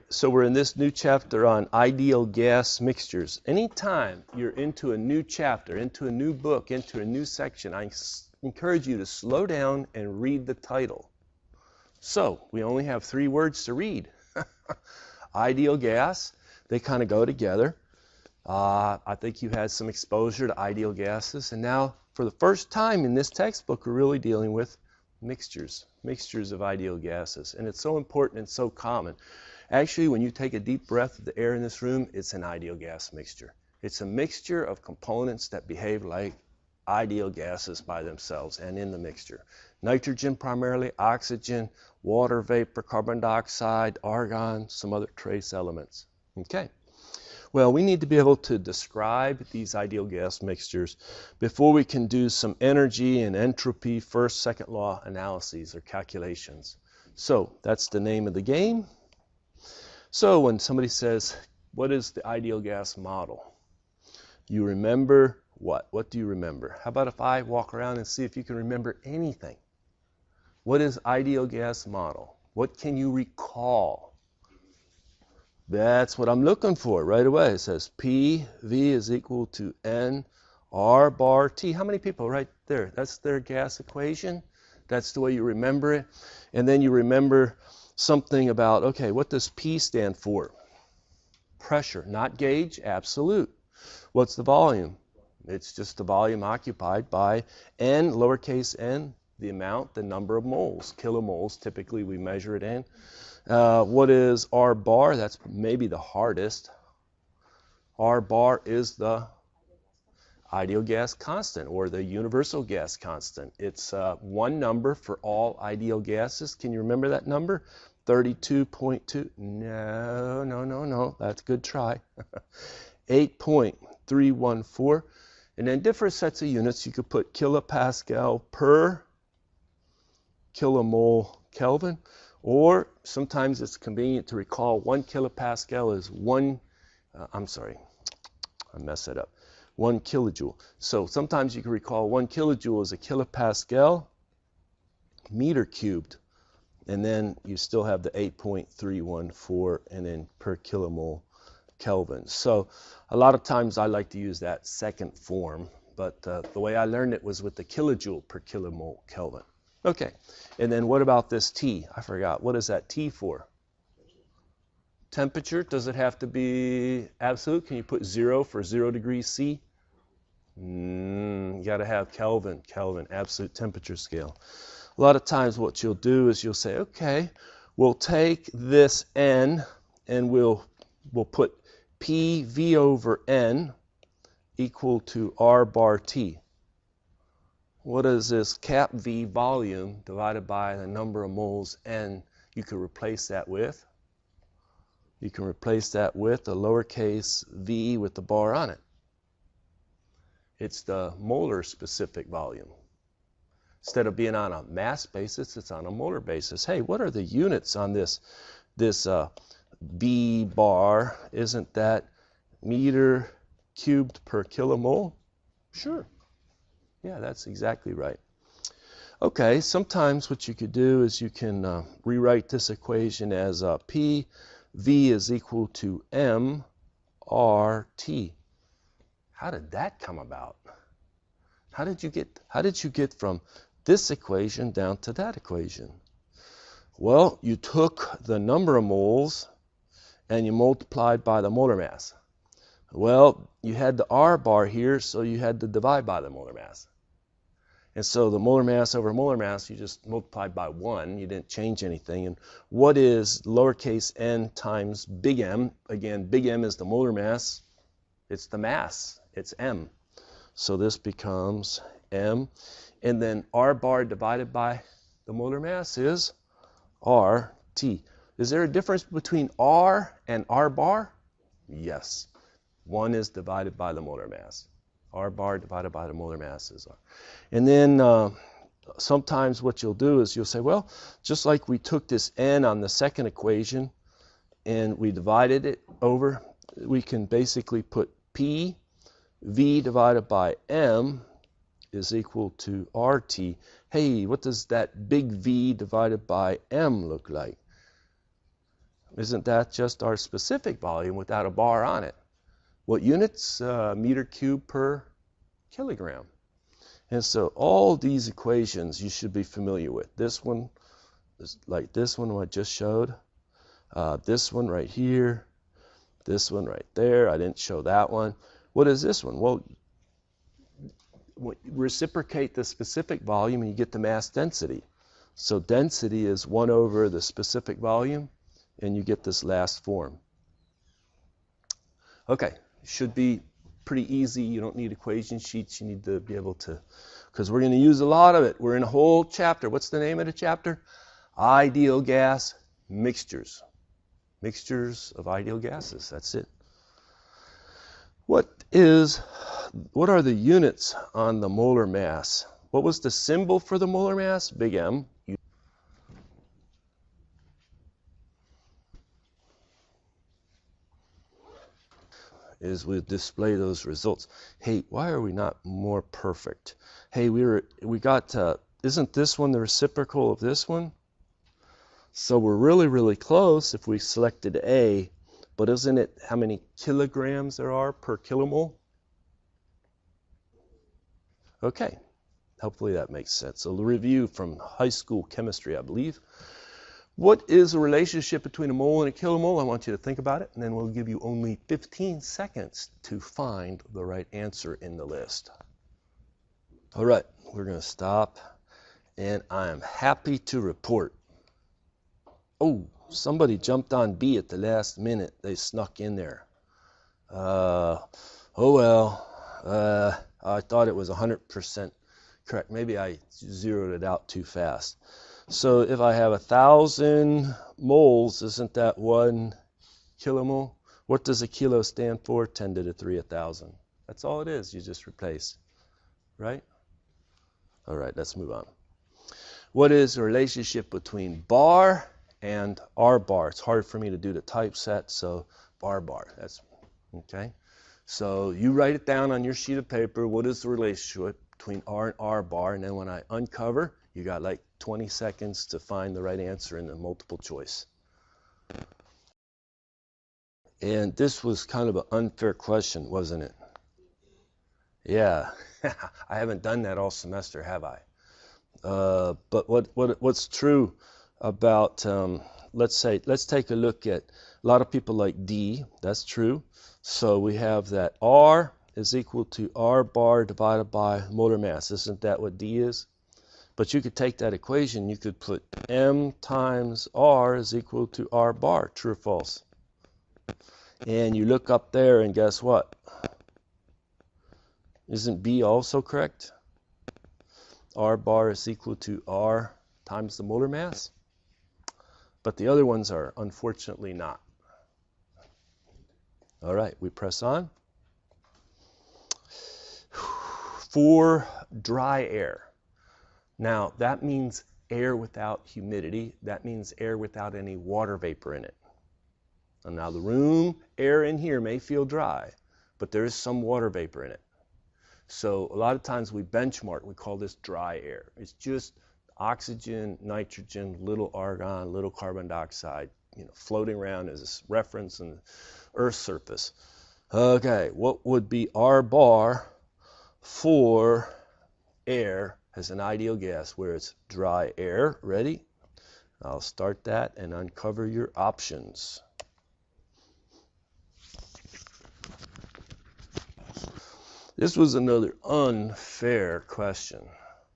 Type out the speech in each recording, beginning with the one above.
so we're in this new chapter on ideal gas mixtures. Anytime you're into a new chapter, into a new book, into a new section, I encourage you to slow down and read the title. So we only have 3 words to read. Ideal gas, they kind of go together. I think you had some exposure to ideal gases, and now for the first time in this textbook we're really dealing with mixtures of ideal gases. And it's so important and so common. Actually, when you take a deep breath of the air in this room, it's an ideal gas mixture. It's a mixture of components that behave like ideal gases by themselves and in the mixture. Nitrogen primarily, oxygen, water vapor, carbon dioxide, argon, some other trace elements. Okay. Well, we need to be able to describe these ideal gas mixtures before we can do some energy and entropy first, second law analyses or calculations. So that's the name of the game. So when somebody says, what is the ideal gas model? You remember what? What do you remember? How about if I walk around and see if you can remember anything? What is ideal gas model? What can you recall? That's what I'm looking for right away. It says PV is equal to N R bar T. How many people right there? That's their gas equation. That's the way you remember it. And then you remember something about, okay, what does P stand for? Pressure, not gauge, absolute. What's the volume? It's just the volume occupied by N, lowercase n, the amount, the number of moles, kilomoles, typically we measure it in. What is R bar? That's maybe the hardest. R bar is the ideal gas constant or the universal gas constant. It's one number for all ideal gases. Can you remember that number? 32.2. No. That's a good try. 8.314. And then different sets of units. You could put kilopascal per kilomole Kelvin. Or sometimes it's convenient to recall 1 kilopascal is 1 kilojoule. So sometimes you can recall 1 kilojoule is a kilopascal meter cubed. And then you still have the 8.314 and then per kilomole Kelvin. So a lot of times I like to use that second form, but the way I learned it was with the kilojoule per kilomole Kelvin. Okay, and then what about this T? I forgot. What is that T for? Temperature. Does it have to be absolute? Can you put 0 for 0 degrees C? You got to have Kelvin, absolute temperature scale. A lot of times what you'll do is you'll say, okay, we'll take this N and we'll put PV over N equal to R bar T. What is this cap V volume divided by the number of moles N? You can replace that with? You can replace that with a lowercase v with the bar on it. It's the molar specific volume. Instead of being on a mass basis, it's on a molar basis. Hey, what are the units on this V bar? Isn't that meter cubed per kilomole? Sure. Yeah, that's exactly right. Okay, sometimes what you could do is you can rewrite this equation as P V is equal to M R T. How did that come about? How did you get from this equation down to that equation? Well, you took the number of moles and you multiplied by the molar mass. Well, you had the R bar here, so you had to divide by the molar mass. And so the molar mass over molar mass, you just multiplied by 1. You didn't change anything. And what is lowercase n times big M? Again, big M is the molar mass. It's the mass. It's M. So this becomes M. And then R bar divided by the molar mass is RT. Is there a difference between R and R bar? Yes. One is divided by the molar mass. R bar divided by the molar mass is R. And then sometimes what you'll do is you'll say, well, just like we took this N on the second equation and we divided it over, we can basically put P V divided by M is equal to RT. Hey, what does that big V divided by M look like? Isn't that just our specific volume without a bar on it? What units? Meter cubed per kilogram. And so all these equations you should be familiar with. This one is like this one I just showed. This one right here. This one right there. I didn't show that one. What is this one? Well, reciprocate the specific volume and you get the mass density. So density is 1 over the specific volume, and you get this last form. Okay, should be pretty easy. You don't need equation sheets. You need to be able to, because we're going to use a lot of it. We're in a whole chapter. What's the name of the chapter? Ideal gas mixtures. Mixtures of ideal gases. That's it. What are the units on the molar mass? What was the symbol for the molar mass? Big M. Is we display those results. Hey, why are we not more perfect? Hey, we got isn't this one the reciprocal of this one? So we're really, really close if we selected A, but isn't it how many kilograms there are per kilomole? Okay, hopefully that makes sense. So the review from high school chemistry, I believe. What is the relationship between a mole and a kilomole? I want you to think about it, and then we'll give you only 15 seconds to find the right answer in the list. All right, we're going to stop, and I am happy to report. Oh, somebody jumped on B at the last minute. They snuck in there. Oh well, I thought it was 100% correct. Maybe I zeroed it out too fast. So if I have 1,000 moles, isn't that 1 kilomole? What does a kilo stand for? 10 to the 3, 1,000. That's all it is. You just replace, right? All right, let's move on. What is the relationship between bar and R bar? It's hard for me to do the typeset, so bar. That's okay. So you write it down on your sheet of paper. What is the relationship between R and R bar? And then when I uncover, you got like 20 seconds to find the right answer in the multiple choice. And this was kind of an unfair question, wasn't it? Yeah, I haven't done that all semester, have I? But what's true about, let's take a look at, a lot of people like D, that's true. So we have that R is equal to R bar divided by molar mass. Isn't that what D is? But you could take that equation, you could put M times R is equal to R bar, true or false? And you look up there and guess what? Isn't B also correct? R bar is equal to R times the molar mass. But the other ones are unfortunately not. All right, we press on. For dry air. Now, that means air without humidity. That means air without any water vapor in it. And now the room air in here may feel dry, but there is some water vapor in it. So a lot of times we benchmark, we call this dry air. It's just oxygen, nitrogen, little argon, little carbon dioxide, floating around as a reference in the Earth's surface. Okay, what would be R bar for air as an ideal gas where it's dry air? Ready? I'll start that and uncover your options. This was another unfair question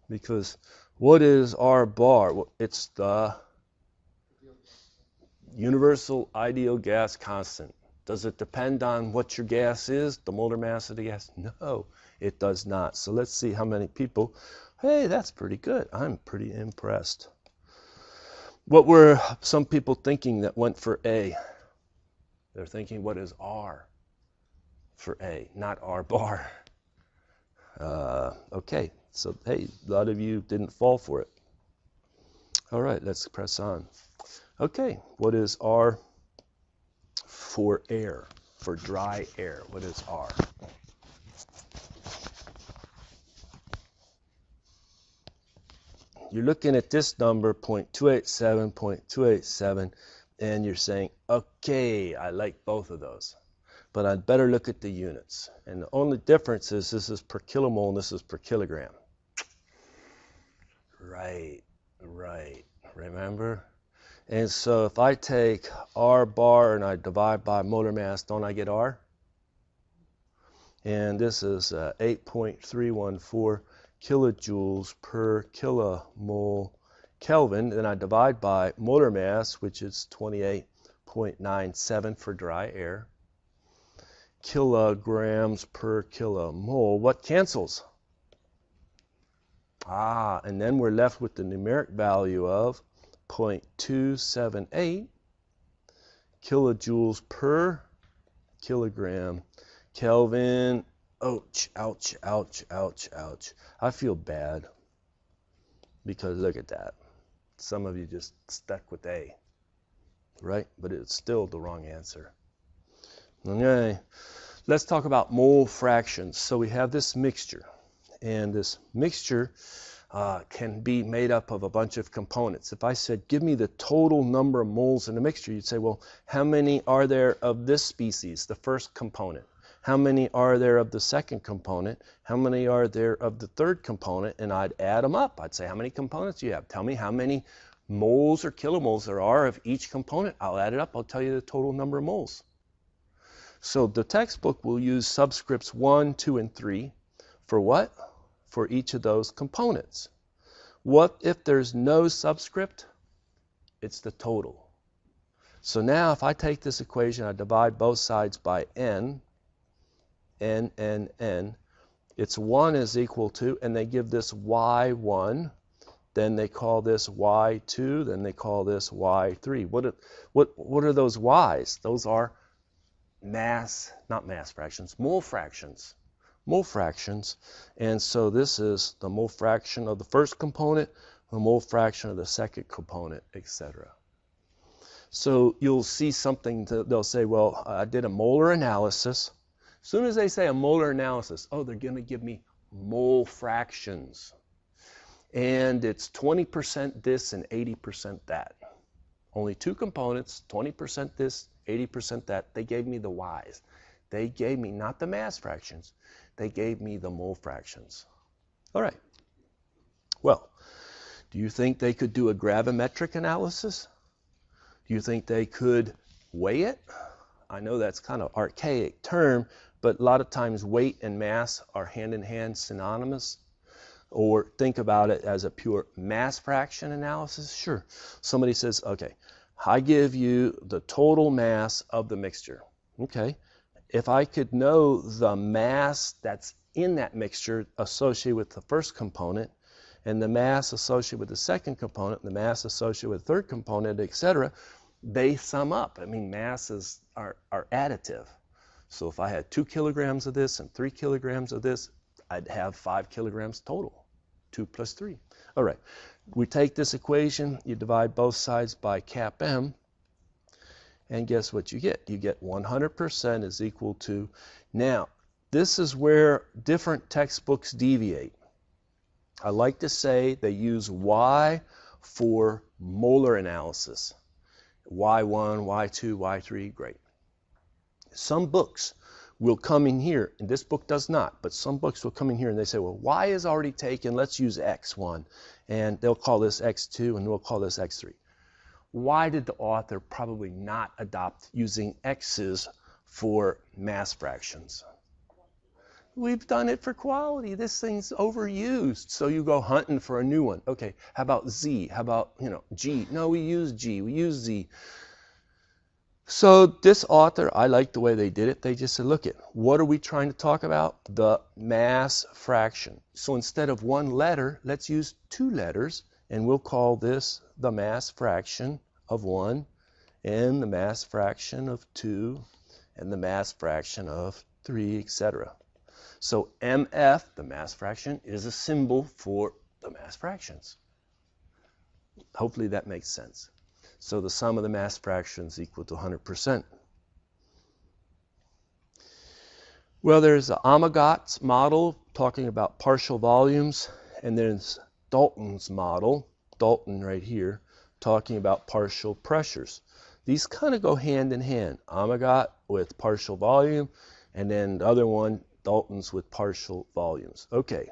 because what is R bar? Well, it's the universal ideal gas constant. Does it depend on what your gas is, the molar mass of the gas? No, it does not. So let's see how many people, hey, that's pretty good. I'm pretty impressed. What were some people thinking that went for A? They're thinking, what is R for A, not R bar? Okay, so hey, a lot of you didn't fall for it. All right, let's press on. Okay, what is R for air, for dry air? What is R? You're looking at this number, 0.287, 0.287, And you're saying, okay, I like both of those, but I'd better look at the units. And the only difference is this is per kilomole and this is per kilogram. Right, remember? And so if I take R bar and I divide by molar mass, don't I get R? And this is 8.314 kilojoules per kilomole Kelvin. Then I divide by molar mass, which is 28.97 for dry air. Kilograms per kilomole. What cancels? And then we're left with the numeric value of 0.278 kilojoules per kilogram Kelvin. Ouch, ouch, ouch, ouch, ouch. I feel bad because look at that. Some of you just stuck with A, right? But it's still the wrong answer. Okay, let's talk about mole fractions. So we have this mixture, and this mixture can be made up of a bunch of components. If I said, give me the total number of moles in a mixture, you'd say, well, how many are there of this species, the first component? How many are there of the second component? How many are there of the third component? And I'd add them up. I'd say, how many components do you have? Tell me how many moles or kilomoles there are of each component. I'll add it up. I'll tell you the total number of moles. So the textbook will use subscripts 1, 2, and 3 for what? For each of those components. What if there's no subscript? It's the total. So now if I take this equation, I divide both sides by n, it's 1 is equal to, and they give this y1, then they call this y2, then they call this y3. What are those y's? Those are not mass fractions, mole fractions. Mole fractions. And so this is the mole fraction of the first component, the mole fraction of the second component, etc. So you'll see something, they'll say, well, I did a molar analysis. As soon as they say a molar analysis, oh, they're going to give me mole fractions. And it's 20% this and 80% that. Only two components, 20% this, 80% that. They gave me the y's. They gave me not the mass fractions. They gave me the mole fractions. All right. Well, do you think they could do a gravimetric analysis? Do you think they could weigh it? I know that's kind of an archaic term, but a lot of times weight and mass are hand-in-hand synonymous. Or think about it as a pure mass fraction analysis. Sure. Somebody says, okay, I give you the total mass of the mixture. Okay. If I could know the mass that's in that mixture associated with the first component, and the mass associated with the second component, and the mass associated with the third component, etc., they sum up. I mean, masses are additive. So if I had 2 kilograms of this and 3 kilograms of this, I'd have 5 kilograms total. 2 plus 3. All right. We take this equation, you divide both sides by cap m, and guess what you get? You get 100% is equal to, now, this is where different textbooks deviate. I like to say they use Y for molar analysis. Y1, Y2, Y3, great. Some books will come in here, and this book does not, but some books will come in here and they say, well, Y is already taken, let's use X1. And they'll call this X2 and we'll call this X3. Why did the author probably not adopt using X's for mass fractions? We've done it for quality. This thing's overused. So you go hunting for a new one. Okay, how about Z? How about, G? No, we use G. We use Z. So this author, I like the way they did it. They just said, look, what are we trying to talk about? The mass fraction. So instead of one letter, let's use 2 letters, and we'll call this the mass fraction of 1, and the mass fraction of 2, and the mass fraction of 3, etc. So MF, the mass fraction, is a symbol for the mass fractions. Hopefully that makes sense. So the sum of the mass fractions equal to 100%. Well, there's the Amagat's model talking about partial volumes, and there's Dalton's model, Dalton right here, talking about partial pressures. these kind of go hand in hand. Amagat with partial volume, and then the other one, Dalton's with partial volumes. Okay,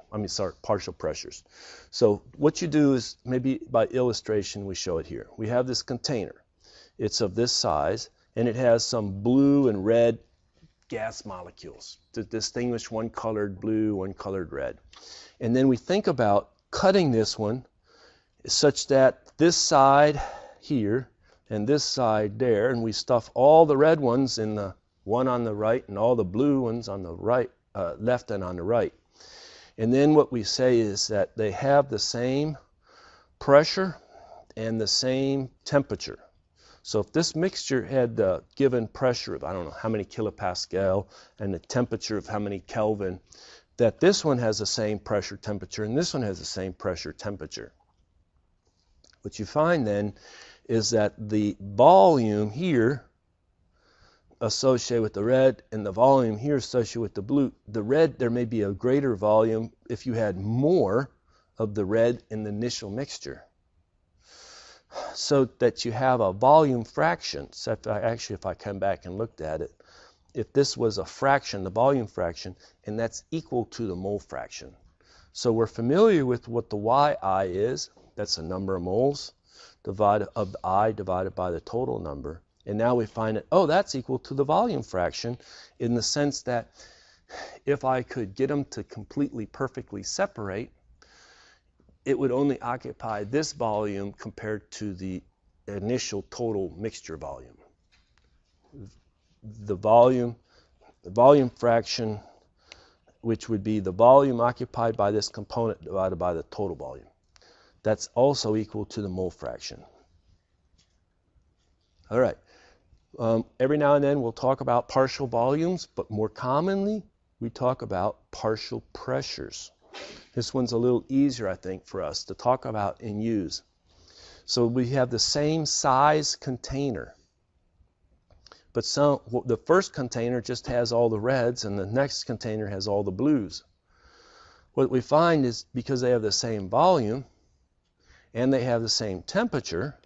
partial pressures. So what you do is, maybe by illustration we show it here. We have this container. It's of this size, and it has some blue and red gas molecules to distinguish one colored blue, one colored red. And then we think about cutting this one such that this side here and this side there, and we stuff all the red ones in the one on the right and all the blue ones on the right, left and on the right. And then what we say is that they have the same pressure and the same temperature. So if this mixture had the given pressure of, I don't know how many kilopascal and the temperature of how many Kelvin, that this one has the same pressure temperature and this one has the same pressure temperature. What you find then is that the volume here associated with the red and the volume here associated with the blue. The red, there may be a greater volume if you had more of the red in the initial mixture, so that you have a volume fraction. So if I come back and looked at it, if this was a fraction, the volume fraction, and that's equal to the mole fraction. So we're familiar with what the Yi is. That's the number of moles divided of the I divided by the total number. And now we find that, oh, that's equal to the volume fraction, in the sense that if I could get them to completely perfectly separate, it would only occupy this volume compared to the initial total mixture volume. The volume fraction, which would be the volume occupied by this component divided by the total volume. That's also equal to the mole fraction. All right. Every now and then we'll talk about partial volumes, but more commonly we talk about partial pressures. This one's a little easier, I think, for us to talk about and use. So we have the same size container, but the first container just has all the reds and the next container has all the blues. What we find is, because they have the same volume and they have the same temperature,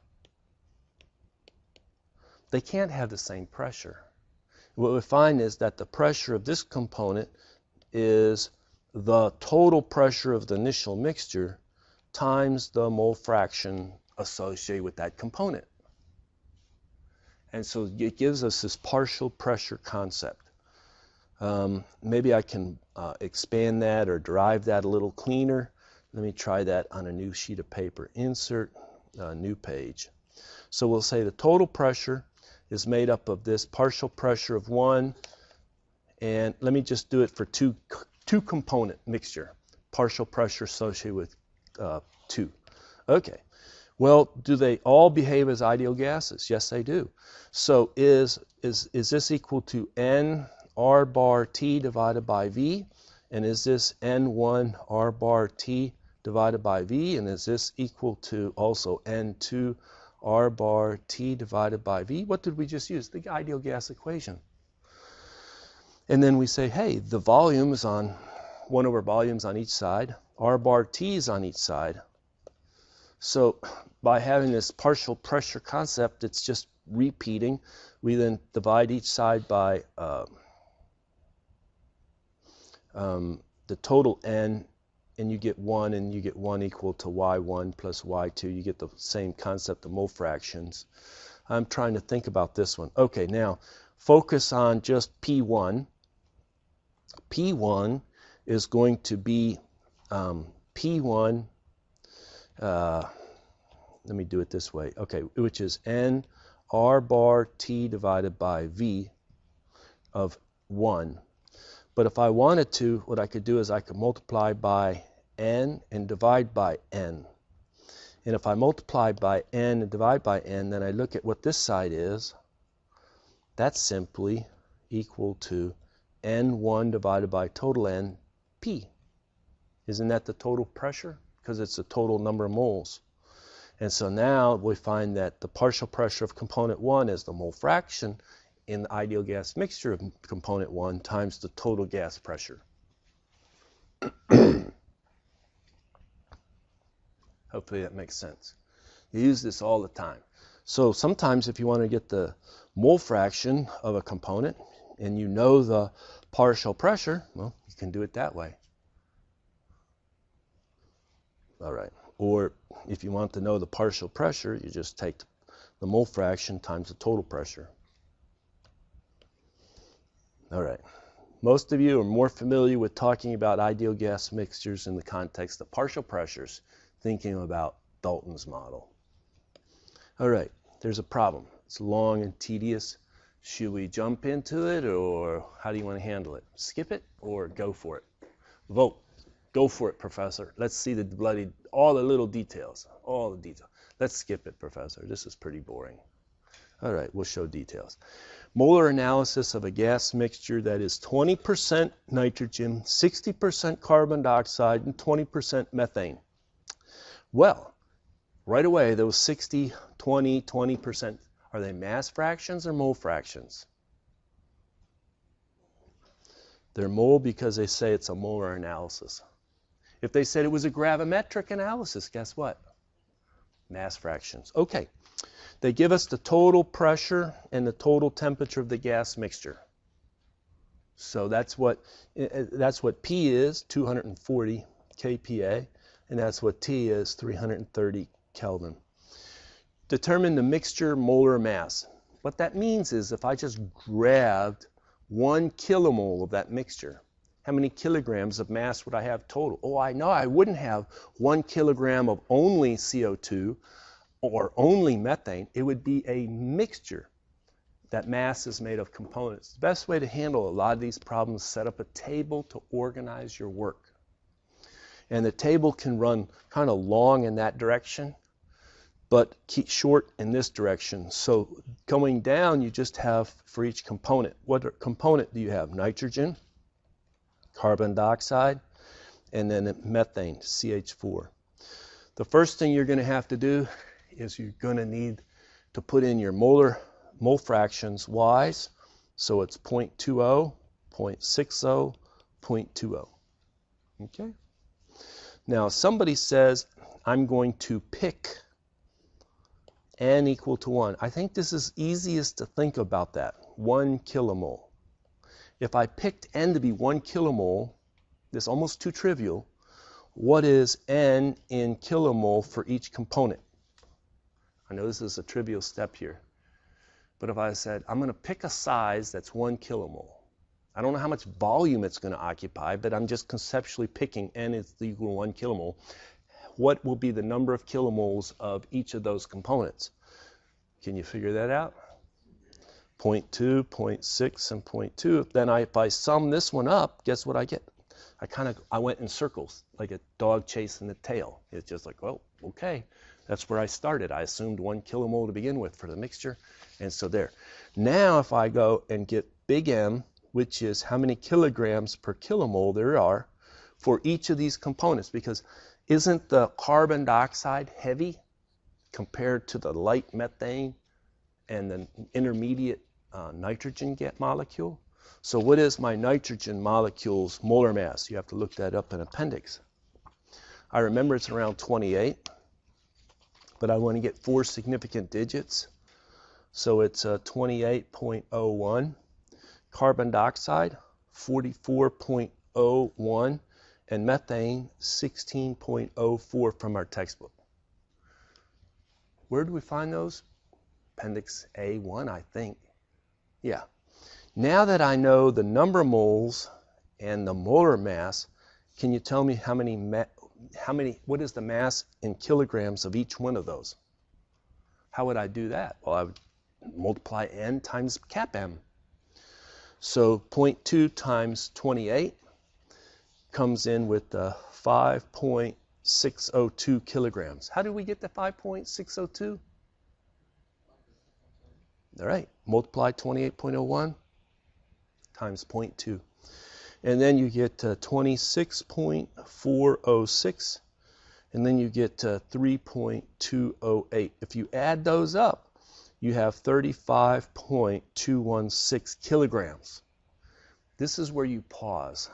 they can't have the same pressure. What we find is that the pressure of this component is the total pressure of the initial mixture times the mole fraction associated with that component. And so it gives us this partial pressure concept. Maybe I can expand that or derive that a little cleaner. Let me try that on a new sheet of paper. Insert new page. So we'll say the total pressure is made up of this partial pressure of 1, and let me just do it for two component mixture, partial pressure associated with 2. Okay, well, do they all behave as ideal gases? Yes, they do. So is this equal to n r bar T divided by V? And is this n1 r bar T divided by V? And is this equal to also n2 r bar T divided by V? What did we just use? The ideal gas equation. And then we say, hey, the volume is on 1 over volumes on each side. R bar T is on each side. So by having this partial pressure concept, it's just repeating. We then divide each side by the total n, and you get 1, and you get 1 equal to y1 plus y2. You get the same concept of mole fractions. I'm trying to think about this one. Okay, now focus on just P1. P1 is going to be P1, let me do it this way, okay, which is n r bar T divided by V of 1. But if I wanted to, what I could do is I could multiply by n and divide by n. And if I multiply by n and divide by n, then I look at what this side is. That's simply equal to n1 divided by total n, P. Isn't that the total pressure? Because it's the total number of moles. And so now we find that the partial pressure of component 1 is the mole fraction in the ideal gas mixture of component 1 times the total gas pressure. Hopefully that makes sense. You use this all the time. So sometimes if you want to get the mole fraction of a component and you know the partial pressure, well, you can do it that way. All right. Or if you want to know the partial pressure, you just take the mole fraction times the total pressure. All right. Most of you are more familiar with talking about ideal gas mixtures in the context of partial pressures, thinking about Dalton's model. All right, there's a problem. It's long and tedious. Should we jump into it, or how do you want to handle it? Skip it or go for it? Vote. Go for it, Professor. Let's see all the little details, all the details. Let's skip it, Professor. This is pretty boring. All right, we'll show details. Molar analysis of a gas mixture that is 20% nitrogen, 60% carbon dioxide, and 20% methane. Well, right away, those 60, 20, 20%, are they mass fractions or mole fractions? They're mole because they say it's a molar analysis. If they said it was a gravimetric analysis, guess what? Mass fractions. Okay. They give us the total pressure and the total temperature of the gas mixture. So that's what P is, 240 kPa, and that's what T is, 330 Kelvin. Determine the mixture molar mass. What that means is if I just grabbed 1 kilomole of that mixture, how many kilograms of mass would I have total? Oh, I know I wouldn't have 1 kilogram of only CO2 or only methane. It would be a mixture. That mass is made of components. The best way to handle a lot of these problems is set up a table to organize your work. And the table can run kind of long in that direction, but keep short in this direction. So going down, you just have for each component. What component do you have? Nitrogen, carbon dioxide, and then methane, CH4. The first thing you're going to have to do is you're going to need to put in your mole fractions wise. So it's 0.20, 0.60, 0.20. Okay? Now somebody says, I'm going to pick n equal to 1. I think this is easiest to think about that. 1 kilomole. If I picked n to be 1 kilomole, this is almost too trivial. What is n in kilomole for each component? I know this is a trivial step here, but if I said, I'm going to pick a size that's 1 kilomole. I don't know how much volume it's going to occupy, but I'm just conceptually picking n is equal to 1 kilomole. What will be the number of kilomoles of each of those components? Can you figure that out? 0.2, 0.6, and 0.2. Then if I sum this one up, guess what I get? I went in circles, like a dog chasing the tail. It's just like, well, okay. That's where I started. I assumed 1 kilomole to begin with for the mixture, and so there. Now if I go and get big M, which is how many kilograms per kilomole there are for each of these components, because isn't the carbon dioxide heavy compared to the light methane and the intermediate nitrogen molecule? So what is my nitrogen molecule's molar mass? You have to look that up in appendix. I remember it's around 28. But I want to get 4 significant digits. So it's 28.01. Carbon dioxide, 44.01. And methane, 16.04 from our textbook. Where do we find those? Appendix A1, I think. Yeah. Now that I know the number of moles and the molar mass, can you tell me what is the mass in kilograms of each one of those? How would I do that? Well, I would multiply n times cap m. So 0.2 times 28 comes in with 5.602 kilograms. How did we get the 5.602? All right, multiply 28.01 times 0.2. And then you get 26.406, and then you get 3.208. If you add those up, you have 35.216 kilograms. This is where you pause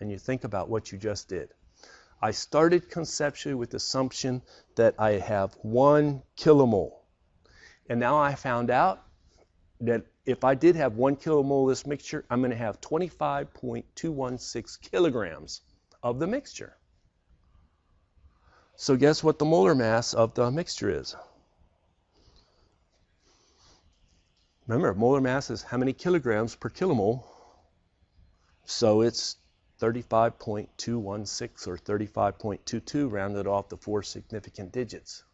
and you think about what you just did. I started conceptually with the assumption that I have 1 kilomole. And now I found out that if I did have 1 kilomole of this mixture, I'm going to have 25.216 kilograms of the mixture. So guess what the molar mass of the mixture is? Remember, molar mass is how many kilograms per kilomole. So it's 35.216 or 35.22 rounded off the 4 significant digits.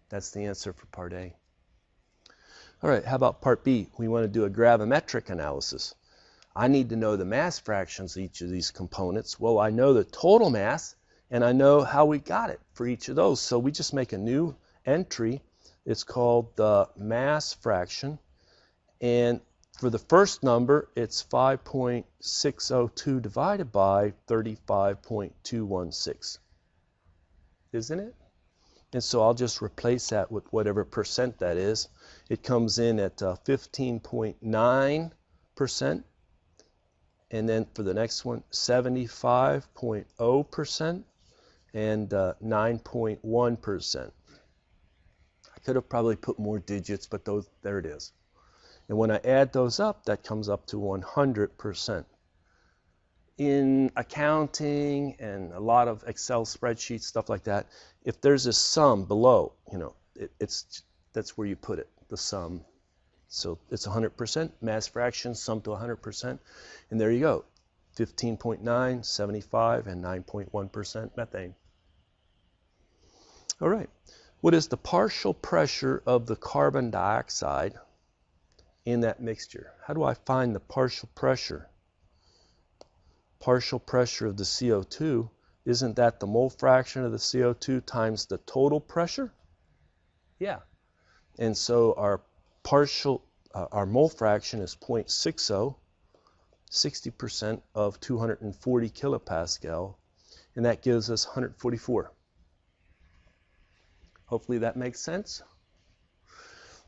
That's the answer for part A. All right, how about part B? We want to do a gravimetric analysis. I need to know the mass fractions of each of these components. Well, I know the total mass, and I know how we got it for each of those. So we just make a new entry. It's called the mass fraction. And for the first number, it's 5.602 divided by 35.216. Isn't it? And so I'll just replace that with whatever percent that is. It comes in at 15.9%. And then for the next one, 75.0% and 9.1%. I could have probably put more digits, but there it is. And when I add those up, that comes up to 100%. In accounting and a lot of Excel spreadsheets, stuff like that, if there's a sum below, that's where you put it, the sum. So it's 100%, mass fraction, sum to 100%. And there you go, 15.9, 75, and 9.1% methane. All right, what is the partial pressure of the carbon dioxide in that mixture? How do I find the partial pressure? Partial pressure of the CO2, isn't that the mole fraction of the CO2 times the total pressure? Yeah. And so our mole fraction is 0.60, 60% of 240 kilopascal, and that gives us 144. Hopefully that makes sense.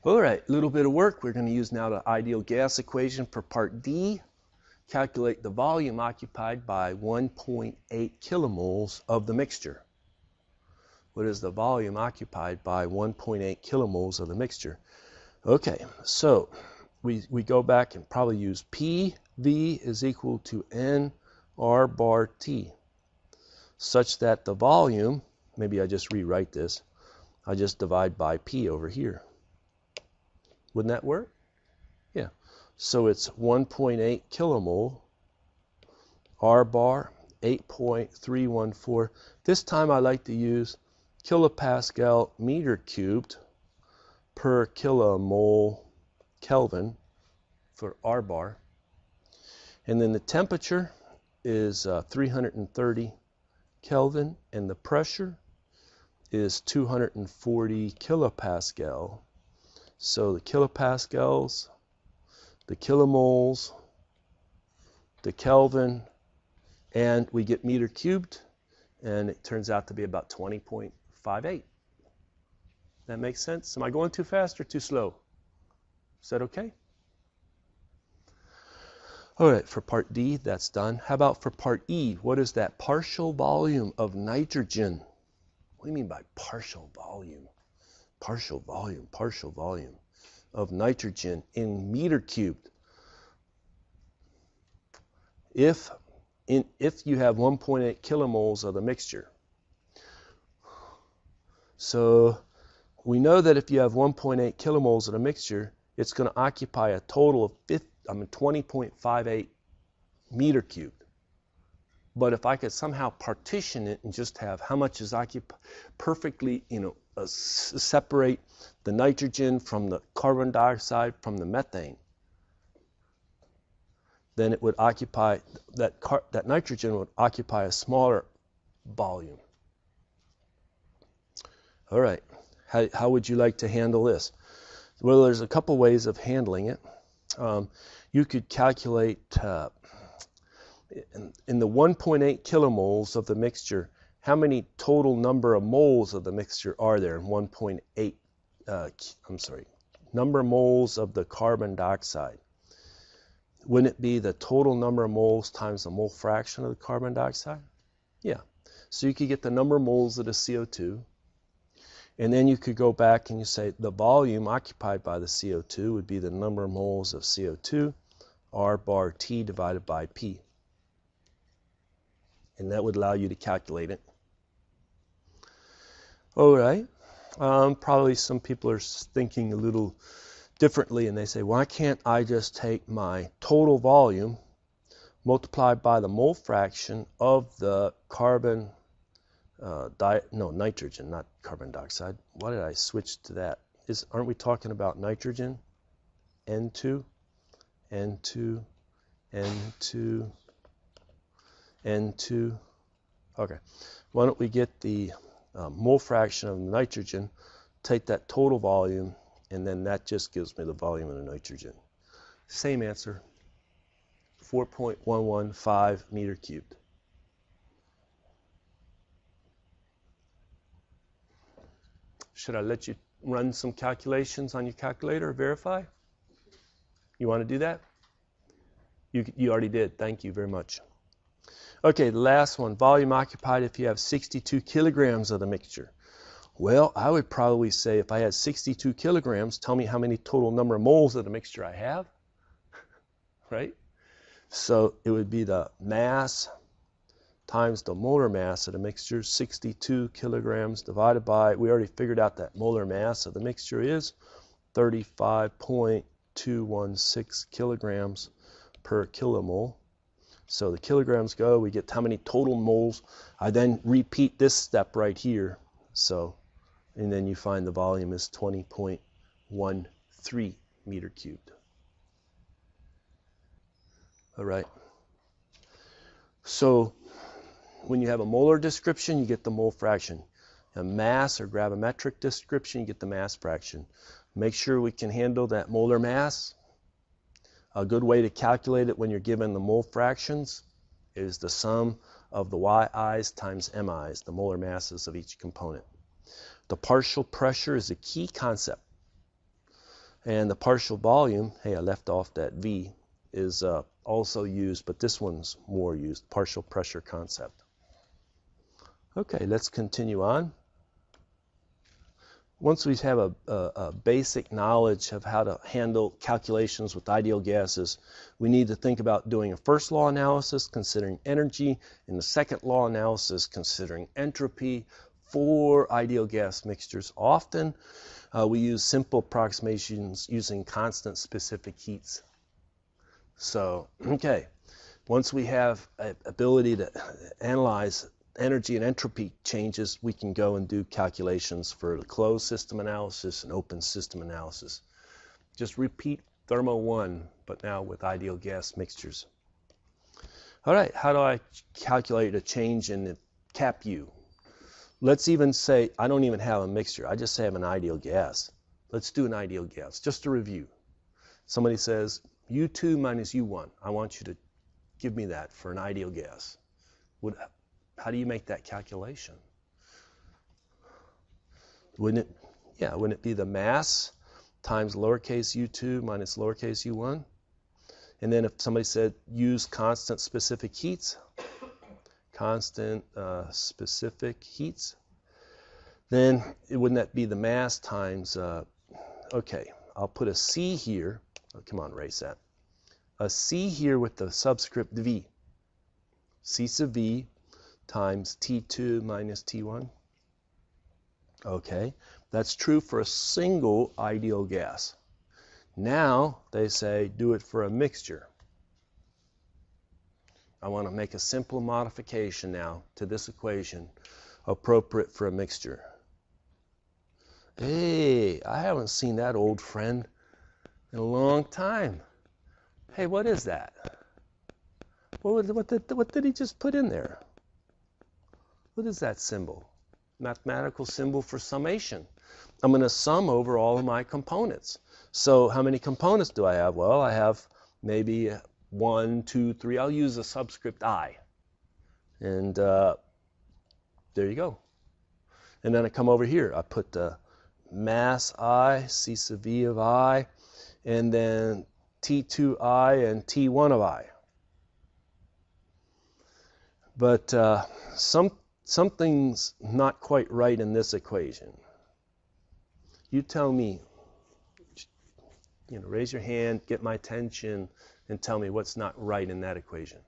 All right, a little bit of work. We're going to use now the ideal gas equation for part D. Calculate the volume occupied by 1.8 kilomoles of the mixture. What is the volume occupied by 1.8 kilomoles of the mixture? Okay, so we go back and probably use PV is equal to N R bar T, such that the volume, maybe I just rewrite this, I just divide by P over here. Wouldn't that work? Yeah. So it's 1.8 kilomole, R bar, 8.314. This time I like to use kilopascal meter cubed per kilomole Kelvin for R bar. And then the temperature is 330 Kelvin, and the pressure is 240 kilopascal. So the kilopascals, the kilomoles, the Kelvin, and we get meter cubed, and it turns out to be about 20.58. That makes sense? Am I going too fast or too slow? Is that okay? All right, for part D, that's done. How about for part E? What is that partial volume of nitrogen? What do you mean by partial volume? Partial volume of nitrogen in meter cubed. If you have 1.8 kilomoles of the mixture. So we know that if you have 1.8 kilomoles of the mixture, it's going to occupy a total of 20.58 meter cubed. But if I could somehow partition it and just have how much is occupied, perfectly, separate the nitrogen from the carbon dioxide from the methane, then it would occupy, that nitrogen would occupy a smaller volume. All right, how would you like to handle this? Well, there's a couple ways of handling it. You could calculate in the 1.8 kilomoles of the mixture, how many total number of moles of the mixture are there in 1.8, number of moles of the carbon dioxide. Wouldn't it be the total number of moles times the mole fraction of the carbon dioxide? Yeah. So you could get the number of moles of the CO2, And then you could go back and you say the volume occupied by the CO2 would be the number of moles of CO2, R bar T divided by P. And that would allow you to calculate it. All right. Probably some people are thinking a little differently, and they say, why can't I just take my total volume multiplied by the mole fraction of the carbon, nitrogen, not carbon dioxide. Why did I switch to that? Aren't we talking about nitrogen? N2, N2, N2, N2. Okay, why don't we get the mole fraction of nitrogen, take that total volume, and then that just gives me the volume of the nitrogen. Same answer, 4.115 meter cubed. Should I let you run some calculations on your calculator or verify? You want to do that? You already did. Thank you very much. Okay, the last one, volume occupied if you have 62 kilograms of the mixture. Well, I would probably say if I had 62 kilograms, tell me how many total number of moles of the mixture I have, right? So it would be the mass times the molar mass of the mixture, 62 kilograms divided by, we already figured out that molar mass of the mixture is 35.216 kilograms per kilomole. So the kilograms go, we get how many total moles. I then repeat this step right here. So, and then you find the volume is 20.13 meter cubed. All right. So when you have a molar description, you get the mole fraction. A mass or gravimetric description, you get the mass fraction. Make sure we can handle that molar mass. A good way to calculate it when you're given the mole fractions is the sum of the yi's times mi's, the molar masses of each component. The partial pressure is a key concept. And the partial volume, hey, I left off that V, is also used, but this one's more used, partial pressure concept. Okay, let's continue on. Once we have a basic knowledge of how to handle calculations with ideal gases, we need to think about doing a first law analysis considering energy and the second law analysis considering entropy for ideal gas mixtures. Often we use simple approximations using constant specific heats. So, okay, once we have an ability to analyze energy and entropy changes, we can go and do calculations for the closed system analysis and open system analysis. Just repeat Thermo 1, but now with ideal gas mixtures. All right, how do I calculate a change in the cap U? Let's even say I don't even have a mixture. I just have an ideal gas. Let's do an ideal gas, just to review. Somebody says U2 minus U1. I want you to give me that for an ideal gas. How do you make that calculation? Wouldn't it be the mass times lowercase u2 minus lowercase u1? And then if somebody said use constant specific heats, then wouldn't that be the mass times, okay, I'll put a C here. Oh, come on, erase that. A C here with the subscript V. C sub V times T2 minus T1. Okay, that's true for a single ideal gas. Now they say do it for a mixture. I want to make a simple modification now to this equation appropriate for a mixture. Hey, I haven't seen that old friend in a long time. Hey, what is that? What did he just put in there? What is that symbol? Mathematical symbol for summation. I'm going to sum over all of my components. So how many components do I have? Well, I have maybe 1, 2, 3. I'll use a subscript I. And there you go. And then I come over here. I put the mass I, C sub V of I, and then T2I and T1 of I. But something's not quite right in this equation. You tell me, raise your hand, get my attention, and tell me what's not right in that equation.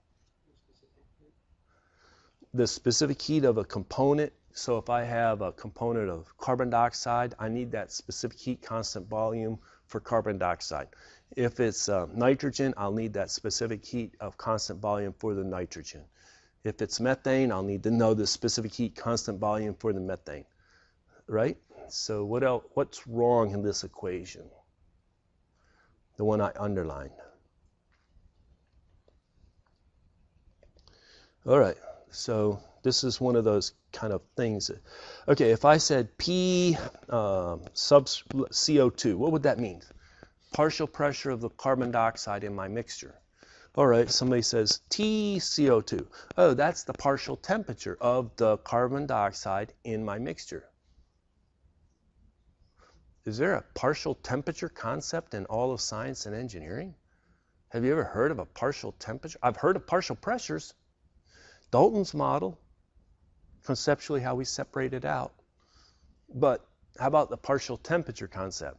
The specific heat of a component. So if I have a component of carbon dioxide, I need that specific heat constant volume for carbon dioxide. If it's nitrogen, I'll need that specific heat of constant volume for the nitrogen. If it's methane, I'll need to know the specific heat constant volume for the methane, right? So what else? What's wrong in this equation? The one I underlined. All right, so this is one of those kind of things. Okay, if I said P sub CO2, what would that mean? Partial pressure of the carbon dioxide in my mixture. All right, somebody says T CO2. Oh, that's the partial temperature of the carbon dioxide in my mixture. Is there a partial temperature concept in all of science and engineering? Have you ever heard of a partial temperature? I've heard of partial pressures. Dalton's model, conceptually how we separate it out. But how about the partial temperature concept?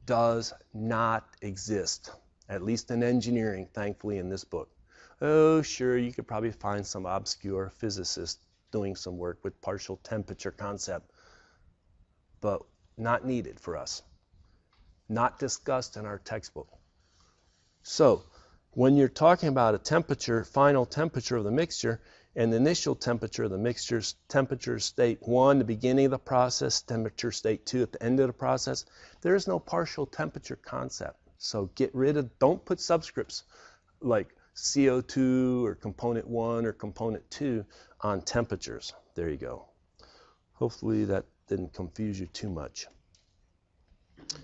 Does not exist, at least in engineering, thankfully, in this book. Oh, sure, you could probably find some obscure physicist doing some work with partial temperature concept, but not needed for us. Not discussed in our textbook. So, when you're talking about a temperature, final temperature of the mixture, and the initial temperature of the mixture's temperature state 1, the beginning of the process, temperature state 2 at the end of the process, there is no partial temperature concept. So don't put subscripts like CO2 or component 1 or component 2 on temperatures. There you go. Hopefully that didn't confuse you too much.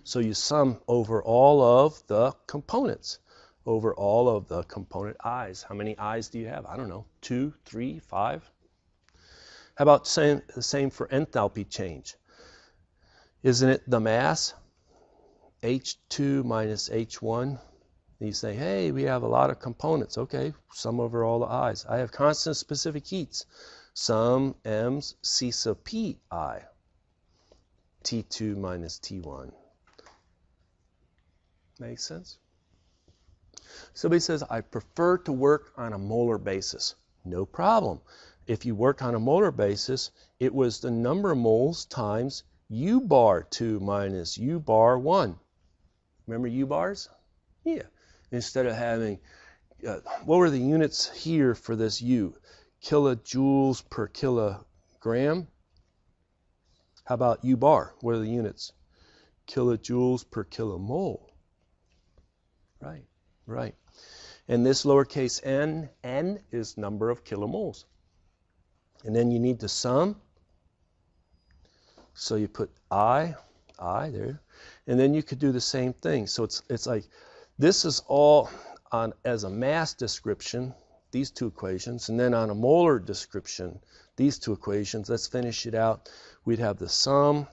So you sum over all of the components. Over all of the component i's. How many i's do you have? I don't know, 2, 3, 5? How about the same for enthalpy change? Isn't it the mass? H2 minus H1. You say, hey, we have a lot of components. Okay, sum over all the i's. I have constant specific heats. Sum m's C sub p I. T2 minus T1. Makes sense? Somebody says, I prefer to work on a molar basis. No problem. If you work on a molar basis, it was the number of moles times U bar 2 minus U bar 1. Remember U bars? Yeah. Instead of having, what were the units here for this U? Kilojoules per kilogram. How about U bar? What are the units? Kilojoules per kilomole. Right. Right. And this lowercase n is number of kilomoles. And then you need to sum. So you put I there. And then you could do the same thing. So it's like, this is all on as a mass description, these two equations. And then on a molar description, these two equations. Let's finish it out. We'd have the sum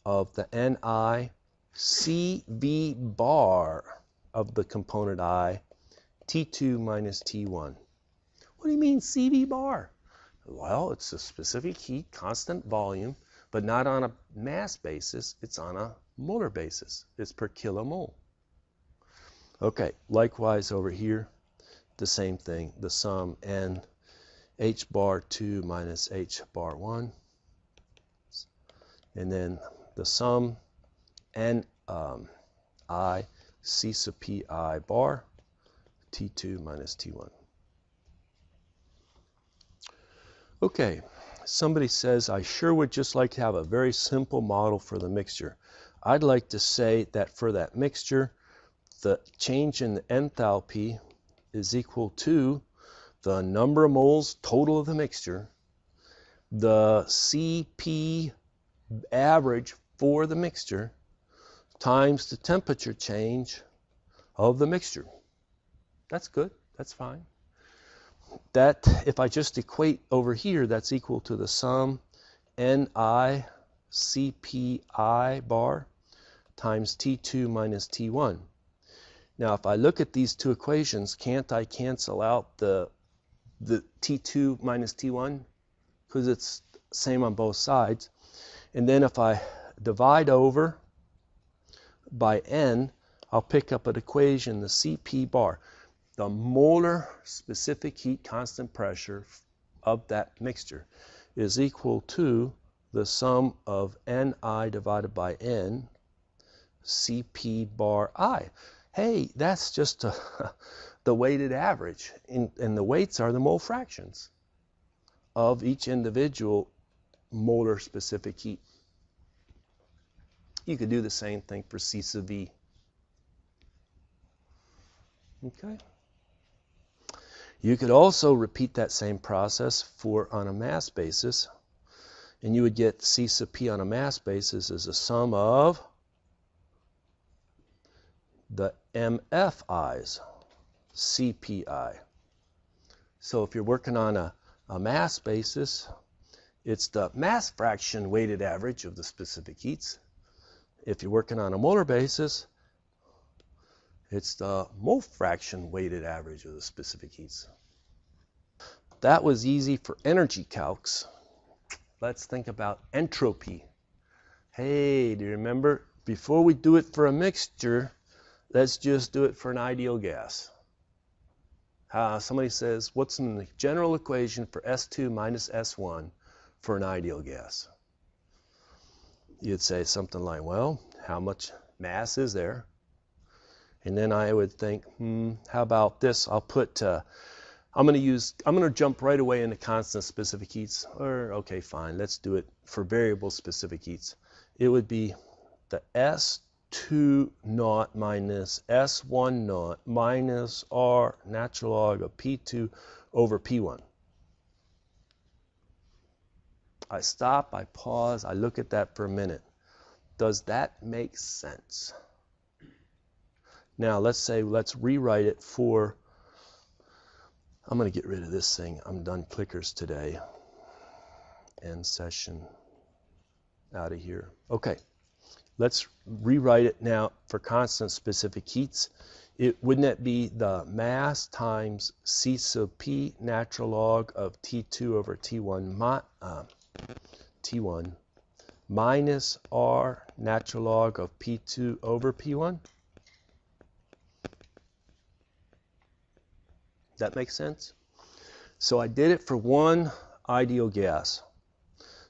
of the Ni CV bar of the component I, T2 minus T1. What do you mean CV bar? Well, it's a specific heat, constant volume, but not on a mass basis, it's on a molar basis. It's per kilomole. Okay, likewise over here, the same thing, the sum N H bar 2 minus H bar 1, and then the sum N I C sub p I bar T2 minus T1. Okay, somebody says, I sure would just like to have a very simple model for the mixture. I'd like to say that for that mixture, the change in the enthalpy is equal to the number of moles total of the mixture, the CP average for the mixture, times the temperature change of the mixture. That's good. That's fine. That, if I just equate over here, that's equal to the sum Ni CPI bar times T2 minus T1. Now, if I look at these two equations, can't I cancel out the T2 minus T1? Because it's same on both sides. And then if I divide over by N, I'll pick up an equation, the Cp bar, the molar specific heat constant pressure of that mixture is equal to the sum of Ni divided by N, Cp bar I. Hey, that's just the weighted average, and the weights are the mole fractions of each individual molar specific heat. You could do the same thing for C sub V. Okay. You could also repeat that same process for on a mass basis, and you would get C sub P on a mass basis as a sum of the MFIs, CPI. So if you're working on a mass basis, it's the mass fraction weighted average of the specific heats. If you're working on a molar basis, it's the mole fraction weighted average of the specific heats. That was easy for energy calcs. Let's think about entropy. Hey, do you remember? Before we do it for a mixture, let's just do it for an ideal gas. Somebody says, what's in the general equation for S2 minus S1 for an ideal gas? You'd say something like, well, how much mass is there? And then I would think, how about this? I'll put, I'm going to jump right away into constant specific heats. Or, okay, fine, let's do it for variable specific heats. It would be the S2 naught minus S1 naught minus R natural log of P2 over P1. I stop, I pause, I look at that for a minute. Does that make sense? Now let's rewrite it for, I'm going to get rid of this thing. I'm done clickers today. End session. Out of here. Okay, let's rewrite it now for constant specific heats. Wouldn't that be the mass times C sub P natural log of T2 over T1 T1 minus R natural log of P2 over P1? That makes sense? So I did it for one ideal gas.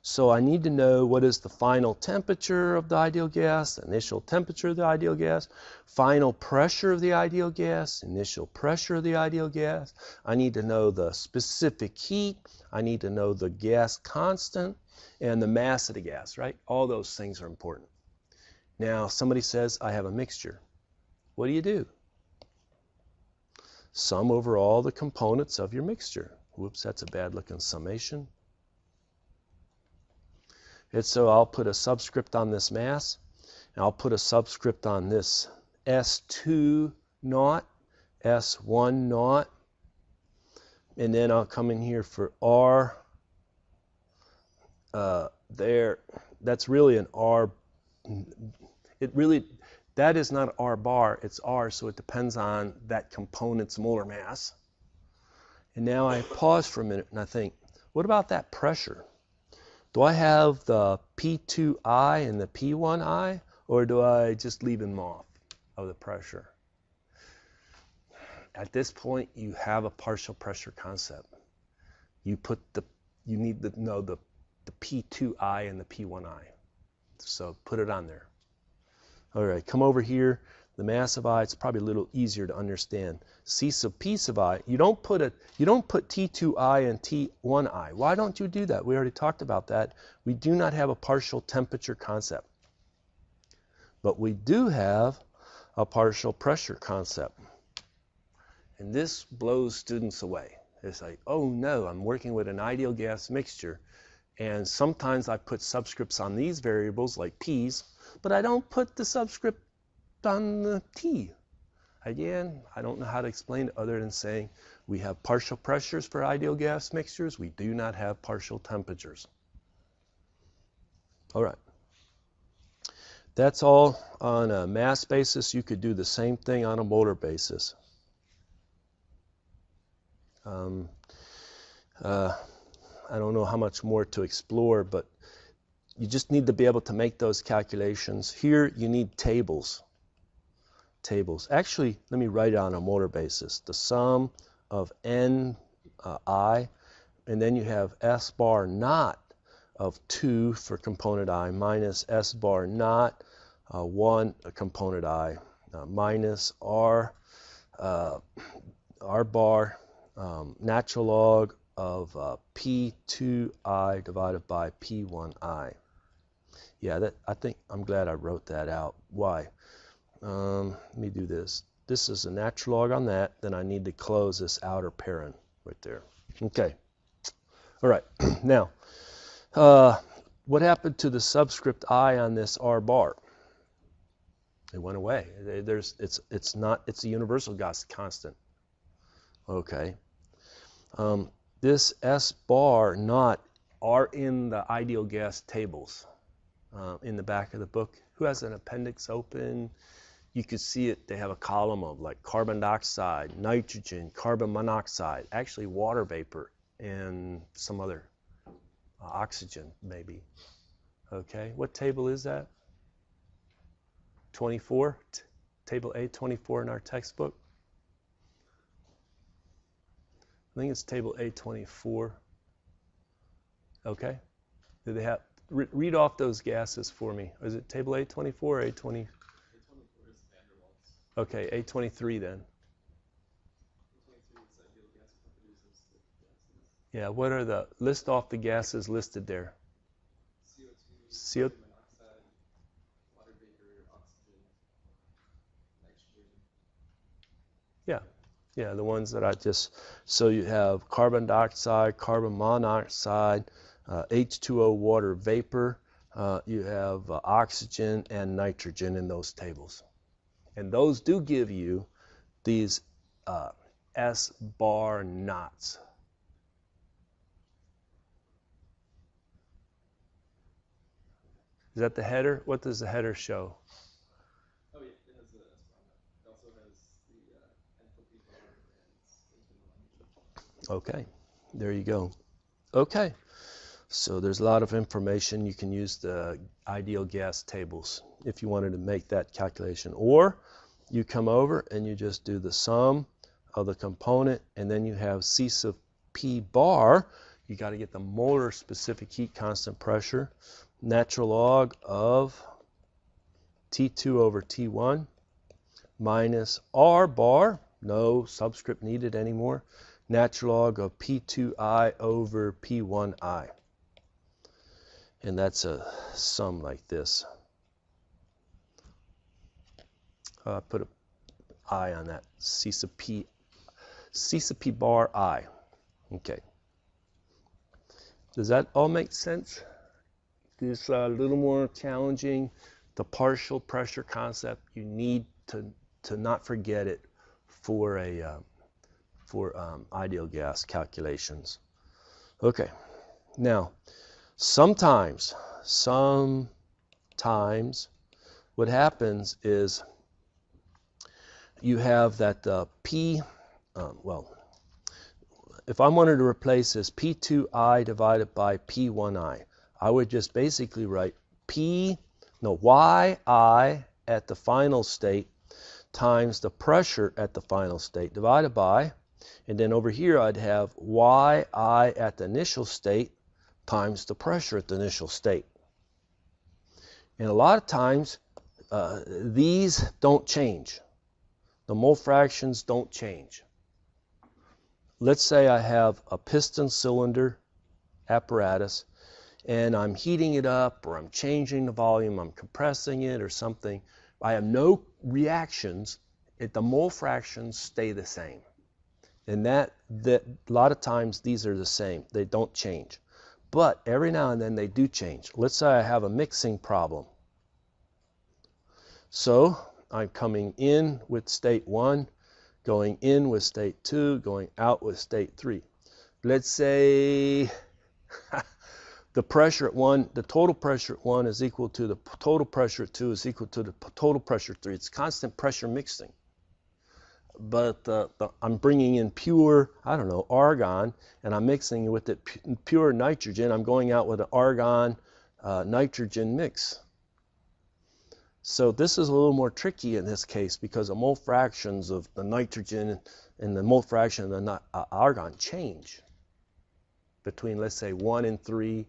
So I need to know what is the final temperature of the ideal gas, the initial temperature of the ideal gas, final pressure of the ideal gas, initial pressure of the ideal gas. I need to know the specific heat. I need to know the gas constant and the mass of the gas, right? All those things are important. Now, somebody says, I have a mixture. What do? Sum over all the components of your mixture. Whoops, that's a bad looking summation. And so I'll put a subscript on this mass, and I'll put a subscript on this S2 naught, S1 naught, and then I'll come in here for R there. That's really an R. That is not R bar, it's R, so it depends on that component's molar mass. And now I pause for a minute and I think, what about that pressure? Do I have the P2I and the P1I, or do I just leave them off of the pressure? At this point, you have a partial pressure concept. You need to know the P2I and the P1I. So put it on there. All right, come over here. The mass of I, it's probably a little easier to understand. C sub P sub I, you don't put T2I and T1I. Why don't you do that? We already talked about that. We do not have a partial temperature concept. But we do have a partial pressure concept. And this blows students away. It's like, oh no, I'm working with an ideal gas mixture, and sometimes I put subscripts on these variables like P's, but I don't put the subscript on the T. Again, I don't know how to explain it other than saying we have partial pressures for ideal gas mixtures. We do not have partial temperatures. All right. That's all on a mass basis. You could do the same thing on a molar basis. I don't know how much more to explore, but you just need to be able to make those calculations. Here you need tables. Actually, let me write it on a molar basis. The sum of n I, and then you have S bar naught of 2 for component I minus S bar naught 1 component I minus R bar natural log of P2I divided by P1I. Yeah, I'm glad I wrote that out. Why? Let me do this. This is a natural log on that. Then I need to close this outer parent right there. Okay. All right. Now, what happened to the subscript I on this R bar? It went away. It's a universal gas constant. Okay. This S bar naught are in the ideal gas tables in the back of the book. Who has an appendix open? You could see it. They have a column of like carbon dioxide, nitrogen, carbon monoxide, actually water vapor, and some other oxygen maybe. Okay, what table is that? 24, table A24 in our textbook. I think it's table A24. Okay, do they have, read off those gases for me. Is it table A24 or A20? A24 is van der Waals. Okay, A23 then. A23 is ideal gas produces gases. Yeah, what are the, list off the gases listed there. CO2, carbon monoxide, water vapor, oxygen, nitrogen. Yeah, the ones that I just, so you have carbon dioxide, carbon monoxide, H2O water vapor, you have oxygen and nitrogen in those tables. And those do give you these S bar knots. Is that the header? What does the header show? Oh yeah, it has the S bar knot. It also has the enthalpy bar and okay, there you go. Okay, so there's a lot of information. You can use the ideal gas tables if you wanted to make that calculation. Or you come over and you just do the sum of the component, and then you have C sub P bar. You got to get the molar specific heat constant pressure, natural log of T2 over T1 minus R bar, no subscript needed anymore, natural log of P2I over P1I. And that's a sum like this. Put an I on that, C sub P bar I. Okay. Does that all make sense? This a little more challenging. The partial pressure concept, you need to not forget it for ideal gas calculations. Okay. Now, sometimes what happens is you have that P, if I wanted to replace this P2I divided by P1I, I would just basically write Yi at the final state times the pressure at the final state divided by, and then over here I'd have Yi at the initial state times the pressure at the initial state. And a lot of times these don't change. The mole fractions don't change. Let's say I have a piston cylinder apparatus and I'm heating it up, or I'm changing the volume, I'm compressing it or something. I have no reactions. The mole fractions stay the same. And that a lot of times these are the same. They don't change. But every now and then they do change. Let's say I have a mixing problem. So I'm coming in with state 1, going in with state 2, going out with state 3. Let's say the pressure at 1, the total pressure at 1 is equal to the total pressure at 2 is equal to the total pressure at 3. It's constant pressure mixing. But I'm bringing in pure, I don't know, argon, and I'm mixing with it pure nitrogen. I'm going out with an argon nitrogen mix. So this is a little more tricky in this case because the mole fractions of the nitrogen and the mole fraction of the argon change between, let's say, 1 and 3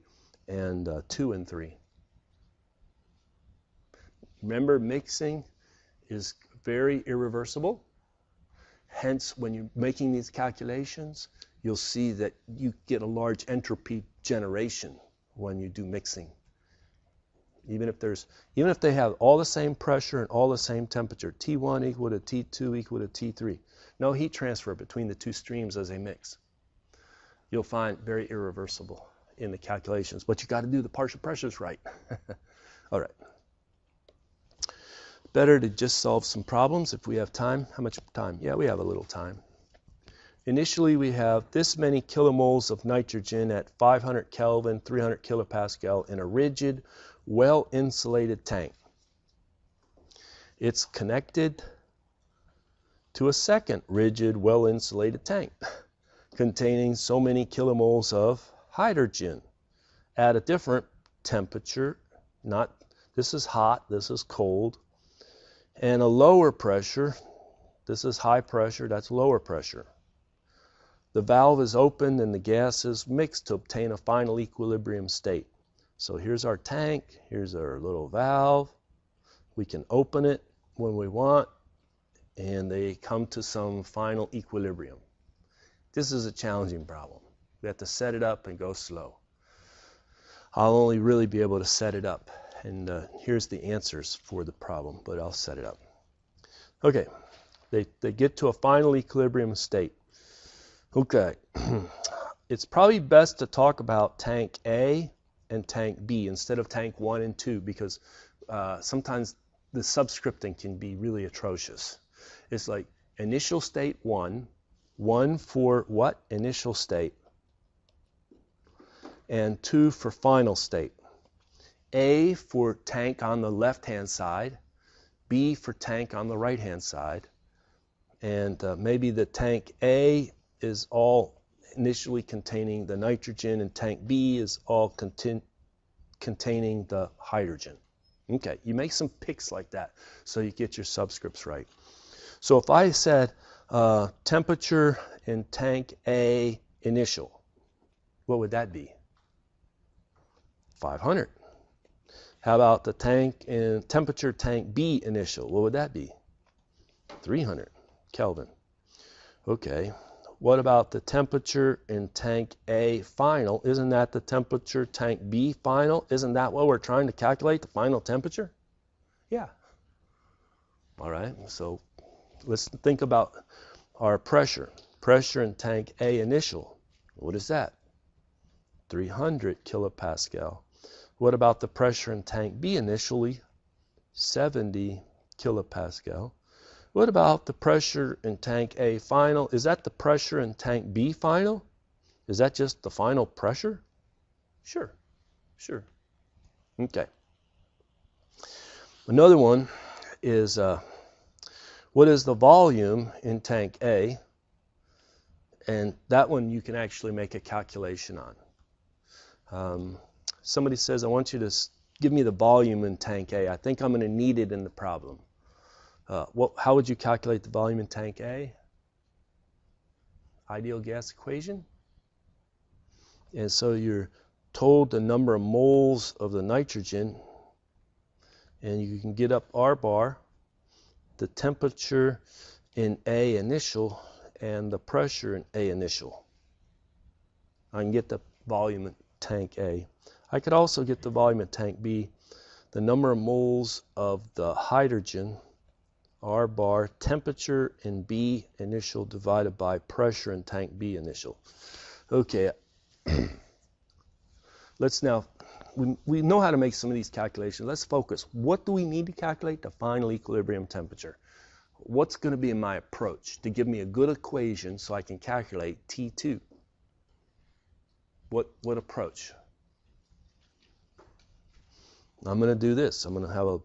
and 2 and 3. Remember, mixing is very irreversible. Hence, when you're making these calculations, you'll see that you get a large entropy generation when you do mixing. Even if they have all the same pressure and all the same temperature, T1 equal to T2 equal to T3, no heat transfer between the two streams as they mix. You'll find very irreversible in the calculations, but you got to do the partial pressures right. All right. Better to just solve some problems if we have time. How much time? Yeah, we have a little time. Initially, we have this many kilomoles of nitrogen at 500 Kelvin, 300 kilopascal in a rigid, well-insulated tank. It's connected to a second rigid, well-insulated tank containing so many kilomoles of hydrogen at a different temperature. This is hot, this is cold, and a lower pressure. This is high pressure, that's lower pressure. The valve is opened and the gas is mixed to obtain a final equilibrium state. So here's our tank, here's our little valve. We can open it when we want, and they come to some final equilibrium. This is a challenging problem. We have to set it up and go slow. I'll only really be able to set it up. And here's the answers for the problem, but I'll set it up. Okay, they get to a final equilibrium state. Okay, it's probably best to talk about tank A and tank B instead of tank 1 and 2 because sometimes the subscripting can be really atrocious. It's like initial state 1 for what? Initial state, and 2 for final state. A for tank on the left-hand side, B for tank on the right-hand side, and maybe the tank A is all initially containing the nitrogen and tank B is all containing the hydrogen. Okay, you make some picks like that so you get your subscripts right. So if I said temperature in tank A initial, what would that be? 500. How about the tank in temperature tank B initial? What would that be? 300 Kelvin. Okay. What about the temperature in tank A final? Isn't that the temperature tank B final? Isn't that what we're trying to calculate, the final temperature? Yeah. All right. So let's think about our pressure. Pressure in tank A initial. What is that? 300 kilopascal. What about the pressure in tank B initially? 70 kilopascal. What about the pressure in tank A final? Is that the pressure in tank B final? Is that just the final pressure? Sure. Okay. Another one is what is the volume in tank A? And that one you can actually make a calculation on. Somebody says, I want you to give me the volume in tank A. I think I'm going to need it in the problem. How would you calculate the volume in tank A? Ideal gas equation. And so you're told the number of moles of the nitrogen, and you can get up R bar, the temperature in A initial, and the pressure in A initial. I can get the volume in tank A. I could also get the volume in tank B, the number of moles of the hydrogen, R bar, temperature in B initial divided by pressure in tank B initial. Okay, let's now, we know how to make some of these calculations. Let's focus. What do we need to calculate? The final equilibrium temperature. What's going to be my approach to give me a good equation so I can calculate T2? What approach? I'm going to do this. I'm going to have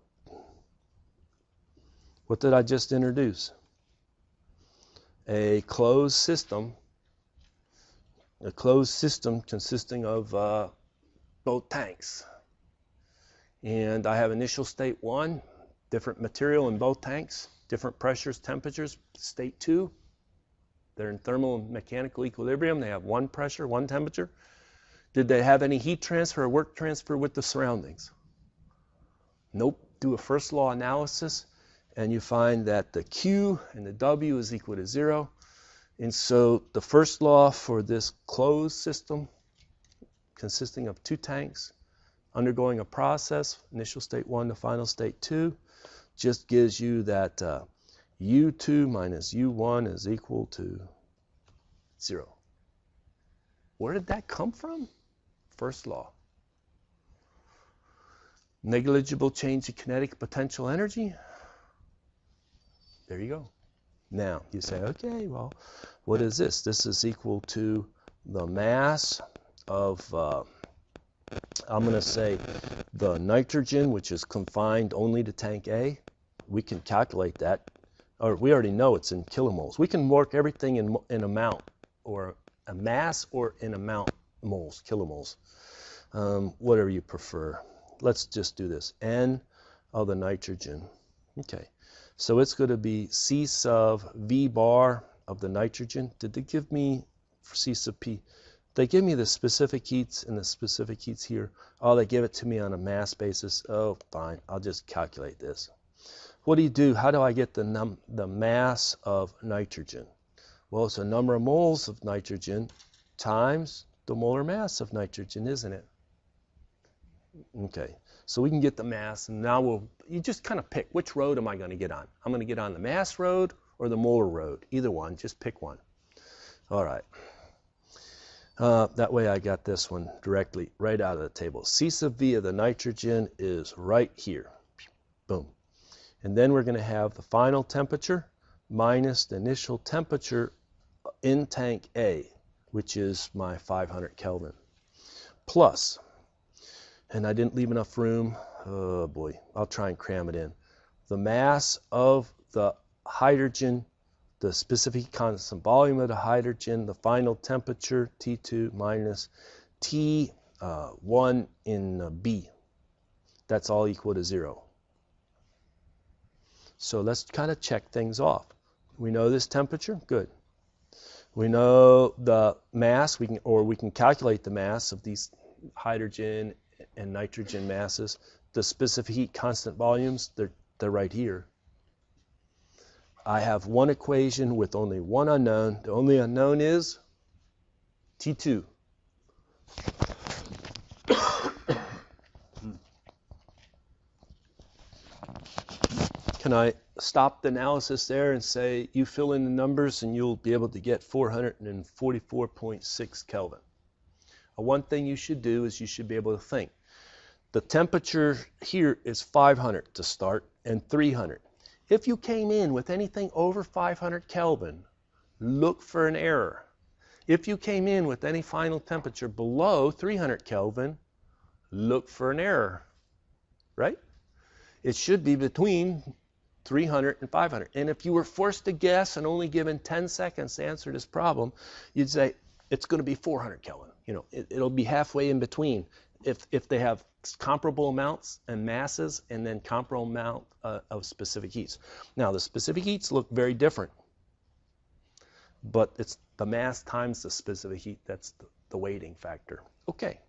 what did I just introduce? A closed system. A closed system consisting of both tanks. And I have initial state 1, different material in both tanks, different pressures, temperatures. State 2, they're in thermal and mechanical equilibrium. They have one pressure, one temperature. Did they have any heat transfer or work transfer with the surroundings? Nope. Do a first law analysis, and you find that the Q and the W is equal to 0. And so the first law for this closed system, consisting of two tanks, undergoing a process, initial state 1 to final state 2, just gives you that U2 minus U1 is equal to 0. Where did that come from? First law. Negligible change in kinetic potential energy. There you go. Now, you say, okay, well, what is this? This is equal to the mass of, I'm going to say, the nitrogen, which is confined only to tank A. We can calculate that, or we already know it's in kilomoles. We can work everything in amount, or a mass, or in amount, moles, kilomoles, whatever you prefer. Let's just do this. N of the nitrogen. Okay, so it's going to be C sub V bar of the nitrogen. Did they give me for C sub P? They give me the specific heats and the specific heats here. Oh, they give it to me on a mass basis. Oh, fine. I'll just calculate this. What do you do? How do I get the mass of nitrogen? Well, it's the number of moles of nitrogen times the molar mass of nitrogen, isn't it? Okay, so we can get the mass, and now you just kind of pick, which road am I going to get on? I'm going to get on the mass road or the molar road. Either one, just pick one. All right. That way I got this one directly right out of the table. C sub V of the nitrogen is right here. Boom. And then we're going to have the final temperature minus the initial temperature in tank A, which is my 500 Kelvin, plus, and I didn't leave enough room, oh boy, I'll try and cram it in, the mass of the hydrogen, the specific constant volume of the hydrogen, the final temperature, T2 minus T1 in B. That's all equal to 0. So let's kind of check things off. We know this temperature, good. We know the mass, we can calculate the mass of these hydrogen and nitrogen masses. The specific heat constant volumes, they're right here. I have one equation with only one unknown. The only unknown is T2. Can I stop the analysis there and say you fill in the numbers and you'll be able to get 444.6 Kelvin? One thing you should do is you should be able to think. The temperature here is 500 to start and 300. If you came in with anything over 500 Kelvin, look for an error. If you came in with any final temperature below 300 Kelvin, look for an error, right? It should be between 300 and 500. And if you were forced to guess and only given 10 seconds to answer this problem, you'd say it's going to be 400 Kelvin. You know, it'll be halfway in between if they have comparable amounts and masses and then comparable amount of specific heats. Now, the specific heats look very different, but it's the mass times the specific heat. That's the weighting factor. Okay.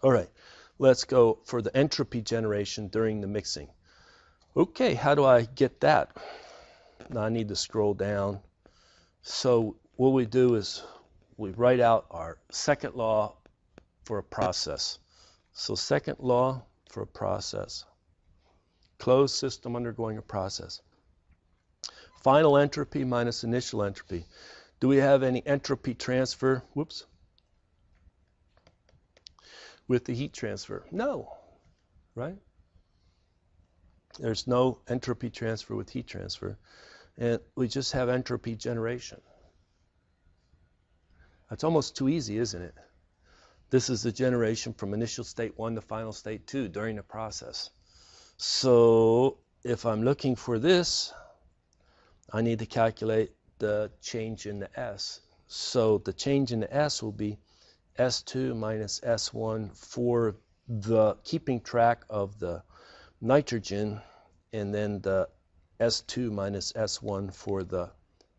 All right. Let's go for the entropy generation during the mixing. Okay, how do I get that? Now I need to scroll down. So what we do is we write out our second law for a process. So second law for a process. Closed system undergoing a process. Final entropy minus initial entropy. Do we have any entropy transfer? Whoops. With the heat transfer? No, right? There's no entropy transfer with heat transfer. And we just have entropy generation. That's almost too easy, isn't it? This is the generation from initial state 1 to final state 2 during the process. So if I'm looking for this, I need to calculate the change in the S. So the change in the S will be S2 minus S1 for the keeping track of the nitrogen and then the S2 minus S1 for the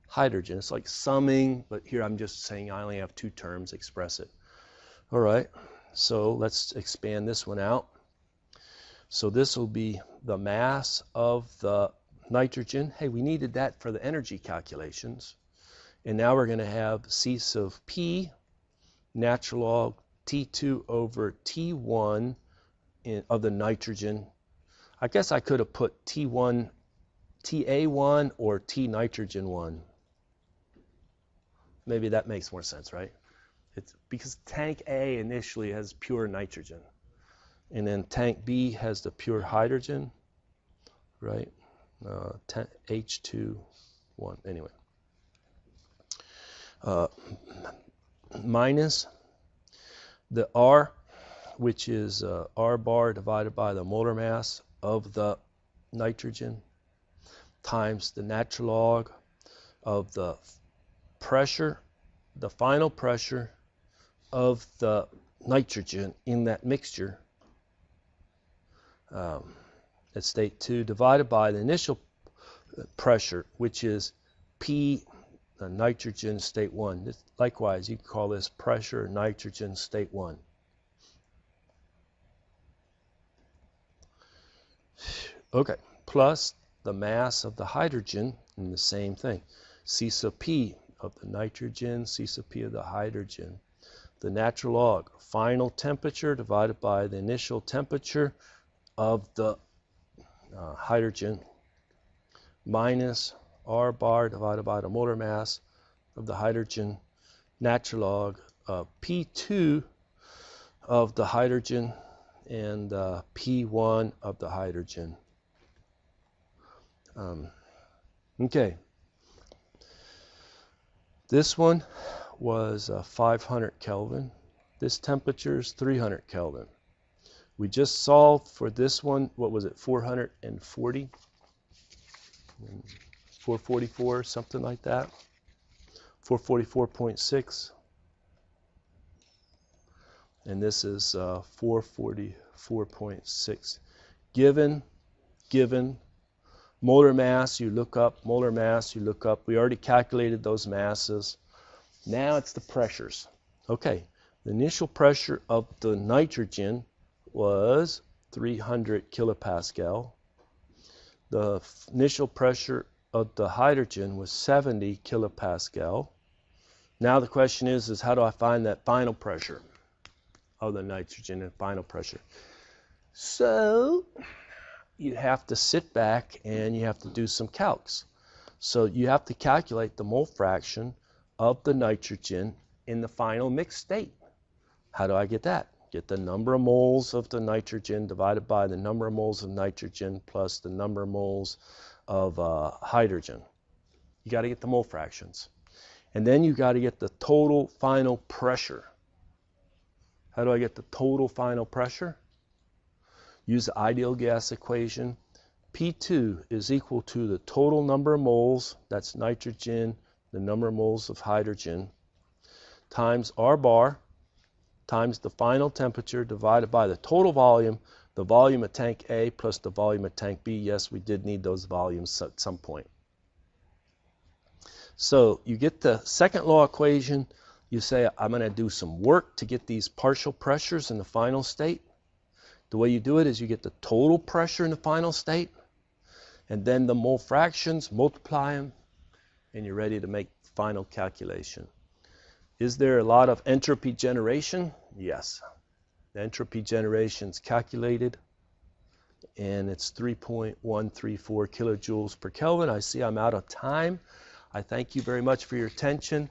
hydrogen. It's like summing, but here I'm just saying I only have two terms, express it. All right, so let's expand this one out. So this will be the mass of the nitrogen. Hey, we needed that for the energy calculations. And now we're going to have C sub P natural log T2 over T1 of the nitrogen. I guess I could have put T1, TA1 or T nitrogen 1. Maybe that makes more sense, right? It's because tank A initially has pure nitrogen. And then tank B has the pure hydrogen, right? H2, 1, anyway. Minus the R, which is R bar divided by the molar mass of the nitrogen, times the natural log of the pressure, the final pressure of the nitrogen in that mixture at state 2 divided by the initial pressure, which is P nitrogen state 1. Likewise, you can call this pressure nitrogen state 1. Okay, plus the mass of the hydrogen, and the same thing. C sub P of the nitrogen, C sub P of the hydrogen. The natural log, final temperature divided by the initial temperature of the hydrogen, minus R bar divided by the molar mass of the hydrogen, natural log of P2 of the hydrogen and P1 of the hydrogen. Okay. This one was 500 Kelvin. This temperature is 300 Kelvin. We just solved for this one, what was it, 440? 444, something like that. 444.6. And this is 444.6. Given molar mass, you look up, molar mass, you look up. We already calculated those masses. Now it's the pressures. Okay, the initial pressure of the nitrogen was 300 kilopascal. The initial pressure of the hydrogen was 70 kilopascal. Now the question is how do I find that final pressure of the nitrogen and final pressure? So you have to sit back and you have to do some calcs. So you have to calculate the mole fraction of the nitrogen in the final mixed state. How do I get that? Get the number of moles of the nitrogen divided by the number of moles of nitrogen plus the number of moles of hydrogen. You got to get the mole fractions. And then you got to get the total final pressure. How do I get the total final pressure? Use the ideal gas equation. P2 is equal to the total number of moles, that's nitrogen, the number of moles of hydrogen, times R bar, times the final temperature divided by the total volume, the volume of tank A plus the volume of tank B. Yes, we did need those volumes at some point. So you get the second law equation. You say, I'm going to do some work to get these partial pressures in the final state. The way you do it is you get the total pressure in the final state, and then the mole fractions, multiply them, and you're ready to make the final calculation. Is there a lot of entropy generation? Yes. The entropy generation is calculated, and it's 3.134 kilojoules per Kelvin. I see I'm out of time. I thank you very much for your attention.